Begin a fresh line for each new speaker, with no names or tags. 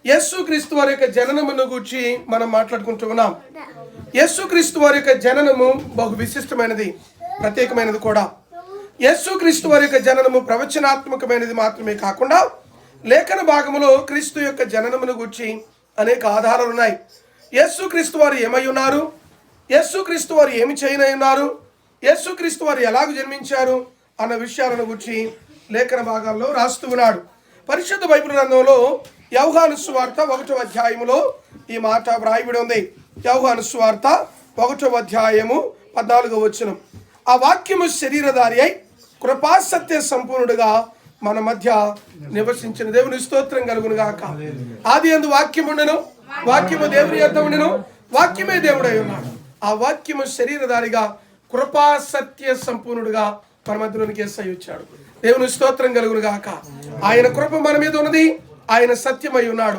యేసుక్రీస్తు వారి యొక్క జననమును గురించి మనం మాట్లాడుకుంటూ ఉన్నాం. యేసుక్రీస్తు వారి యొక్క జననము బహు విశిష్టమైనది, ప్రత్యేకమైనది కూడా. యేసుక్రీస్తు వారి యొక్క జననము ప్రవచనాత్మకమైనది మాత్రమే కాకుండా లేఖన భాగములో క్రీస్తు యొక్క జననమును గురించి అనేక ఆధారాలు ఉన్నాయి. యేసుక్రీస్తు వారు ఏమై ఉన్నారు, యేసుక్రీస్తు వారు ఏమి చేయనై ఉన్నారు, యేసుక్రీస్తు వారు ఎలాగ జన్మించారు అన్న విషయాలను గురించి లేఖన భాగాల్లో రాస్తూ ఉన్నాడు. పరిశుద్ధ బైబిల్ గ్రంథంలో యోహాను సువార్త 1వ అధ్యాయములో ఈ మాట వ్రాయబడి ఉంది. యోహాను సువార్త 1వ అధ్యాయము 14వ వచనం. ఆ వాక్యము శరీరధారి అయి కృపా సత్య సంపూర్ణుడుగా మన మధ్య నివసించిన దేవుని స్తోత్రం కలుగును గాక. ఆది యందు వాక్యము ఉండెను, వాక్యము దేవుని యొద్ద ఉండెను, వాక్యమే దేవుడై ఉన్నాడు. ఆ వాక్యము శరీరధారిగా కృపా సత్య సంపూర్ణుడుగా మన మధ్యలోనికి యేసయ్య వచ్చాడు. దేవుని స్తోత్రం కలుగును గాక. ఆయన కృప మన మీద ఉన్నది, ఆయన సత్యమై ఉన్నాడు.